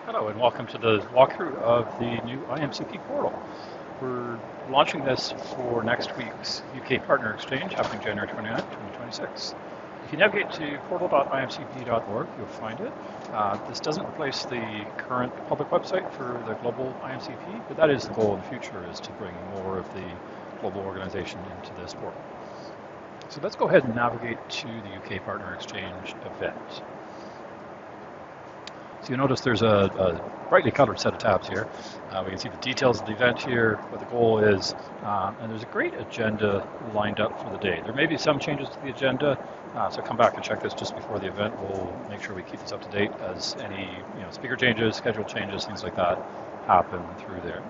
Hello and welcome to the walkthrough of the new IAMCP portal. We're launching this for next week's UK Partner Exchange happening January 29th, 2026. If you navigate to portal.imcp.org, you'll find it. This doesn't replace the current public website for the global IAMCP, but that is the goal in the future, is to bring more of the global organization into this portal. So let's go ahead and navigate to the UK Partner Exchange event. So you notice there's a brightly colored set of tabs here. We can see the details of the event here, what the goal is, and there's a great agenda lined up for the day. There may be some changes to the agenda, so come back and check this just before the event. We'll make sure we keep this up to date as any speaker changes, schedule changes, things like that happen through there.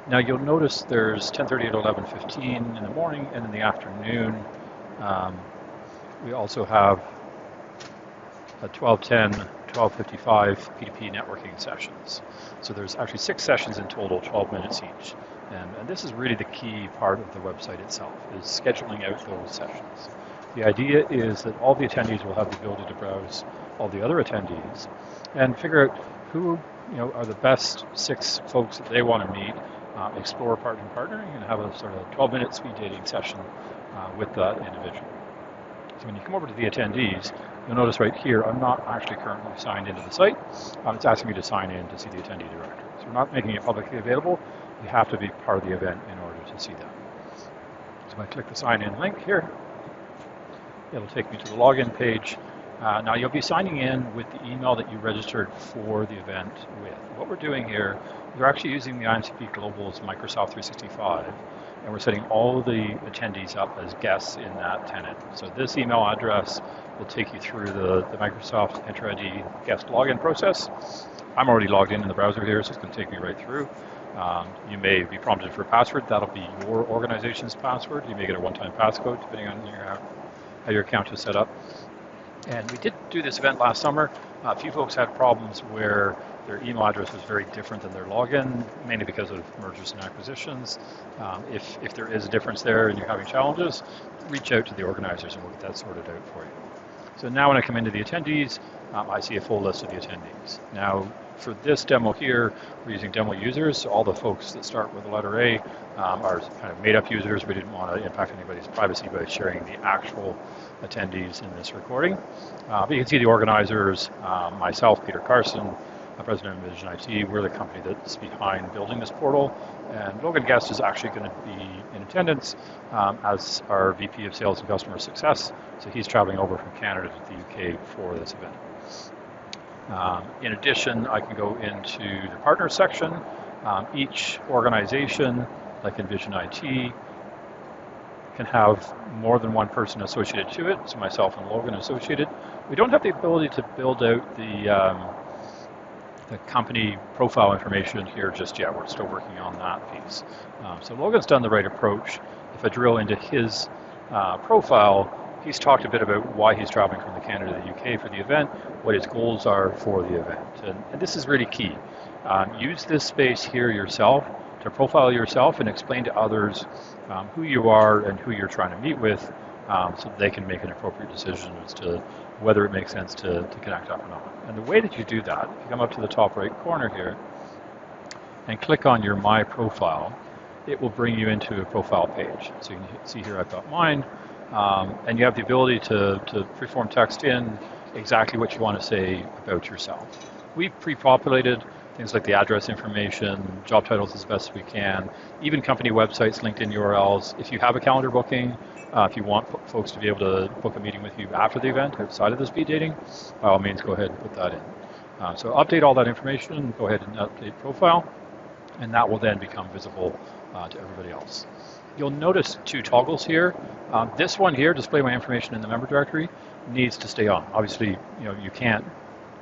Now you'll notice there's 10:30 to 11:15 in the morning, and in the afternoon we also have 12:10, 12:55 P2P networking sessions. So there's actually 6 sessions in total, 12 minutes each. And this is really the key part of the website itself, is scheduling out those sessions. The idea is that all the attendees will have the ability to browse all the other attendees and figure out who are the best 6 folks that they want to meet, explore partnering, and have a sort of 12-minute speed dating session with that individual. So when you come over to the attendees, you'll notice right here, I'm not actually currently signed into the site. It's asking me to sign in to see the attendee directory. So we're not making it publicly available. You have to be part of the event in order to see that. So if I click the sign in link here, it'll take me to the login page. Now you'll be signing in with the email that you registered for the event with. What we're doing here, we're actually using the IAMCP Global's Microsoft 365. And we're setting all of the attendees up as guests in that tenant. So this email address will take you through the Microsoft Entra ID guest login process. I'm already logged in the browser here, so it's going to take me right through. You may be prompted for a password. That'll be your organization's password. You may get a one-time passcode, depending on how your account is set up. And we did do this event last summer. A few folks had problems where their email address was very different than their login, mainly because of mergers and acquisitions. If there is a difference there and you're having challenges, reach out to the organizers and we'll get that sorted out for you. So now when I come into the attendees, I see a full list of the attendees. Now for this demo here, we're using demo users. So all the folks that start with the letter A are kind of made up users. We didn't want to impact anybody's privacy by sharing the actual attendees in this recording. But you can see the organizers, myself, Peter Carson, President of Vision IT. We're the company that's behind building this portal. And Logan Guest is actually going to be in attendance as our VP of Sales and Customer Success. So he's traveling over from Canada to the UK for this event. In addition, I can go into the partner section. Each organization, like Envision IT, can have more than one person associated to it. So myself and Logan associated. We don't have the ability to build out the company profile information here just yet. We're still working on that piece. So Logan's done the right approach. If I drill into his profile, he's talked a bit about why he's traveling from Canada to the UK for the event, what his goals are for the event. And this is really key. Use this space here yourself to profile yourself and explain to others who you are and who you're trying to meet with so they can make an appropriate decision as to whether it makes sense to connect up or not. And the way that you do that, if you come up to the top right corner here and click on your My Profile, it will bring you into a profile page. So you can see here I've got mine, and you have the ability to freeform text in exactly what you want to say about yourself. We've pre-populated things like the address information, job titles as best we can, even company websites, LinkedIn URLs. If you have a calendar booking, if you want folks to be able to book a meeting with you after the event, outside of the speed dating, by all means, go ahead and put that in. So update all that information, go ahead and update profile, and that will then become visible to everybody else. You'll notice 2 toggles here. This one here, display my information in the member directory, needs to stay on. Obviously, you can't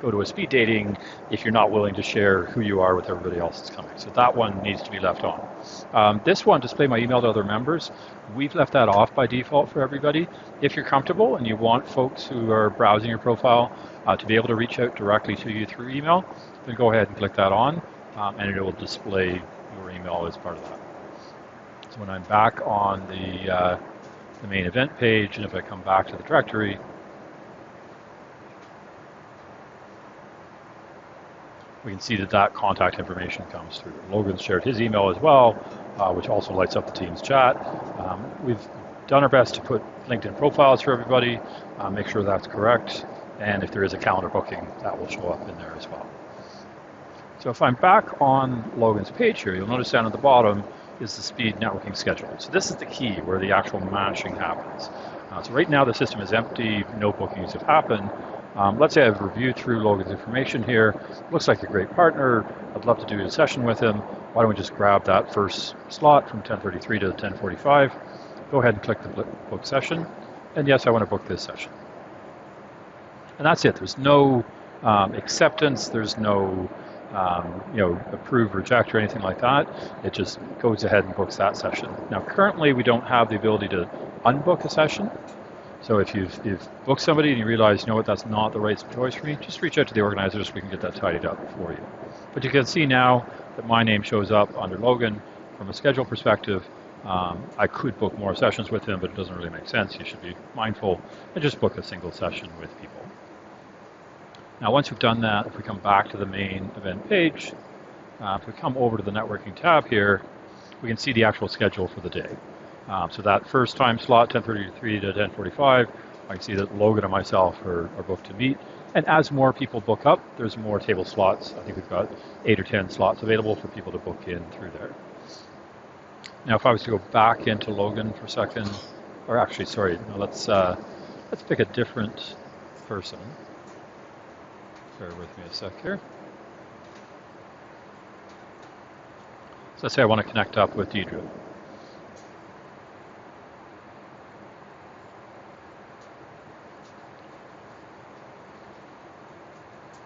go to a speed dating if you're not willing to share who you are with everybody else that's coming. So that one needs to be left on. This one, display my email to other members, we've left that off by default for everybody. If you're comfortable and you want folks who are browsing your profile to be able to reach out directly to you through email, then go ahead and click that on, and it will display your email as part of that. So when I'm back on the main event page, and if I come back to the directory, we can see that that contact information comes through. Logan's shared his email as well, which also lights up the team's chat. We've done our best to put LinkedIn profiles for everybody, make sure that's correct, and if there is a calendar booking, that will show up in there as well. So if I'm back on Logan's page here, you'll notice down at the bottom is the speed networking schedule. So this is the key where the actual matching happens. So right now the system is empty, no bookings have happened. Let's say I've reviewed through Logan's information here. Looks like a great partner. I'd love to do a session with him. Why don't we just grab that first slot from 10:33 to 10:45. Go ahead and click the book session. And yes, I want to book this session. And that's it. There's no acceptance. There's no approve, reject, or anything like that. It just goes ahead and books that session. Now, currently, we don't have the ability to unbook a session. So if you've booked somebody and you realize, you know what, that's not the right choice for me, just reach out to the organizers so we can get that tidied up for you. But you can see now that my name shows up under Logan. From a schedule perspective, I could book more sessions with him, but it doesn't really make sense. You should be mindful and just book a single session with people. Now, once we've done that, if we come back to the main event page, if we come over to the networking tab here, we can see the actual schedule for the day. So that first time slot, 10:33 to 10:45, I can see that Logan and myself are booked to meet. And as more people book up, there's more table slots. I think we've got 8 or 10 slots available for people to book in through there. Now, if I was to go back into Logan for a second, or actually, sorry, no, let's pick a different person. Bear with me a sec here. So let's say I want to connect up with Deidre.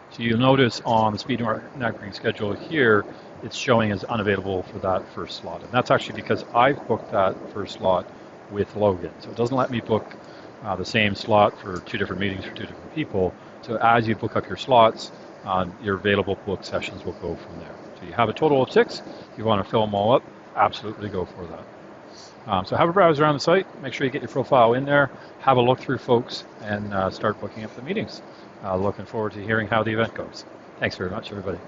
So you'll notice on the speed networking schedule here, it's showing as unavailable for that first slot. And that's actually because I've booked that first slot with Logan. So it doesn't let me book the same slot for 2 different meetings for 2 different people. So as you book up your slots, your available book sessions will go from there. So you have a total of 6. If you want to fill them all up, absolutely go for that. So have a browse around the site. Make sure you get your profile in there. Have a look through, folks, and start booking up the meetings. Looking forward to hearing how the event goes. Thanks very much, everybody.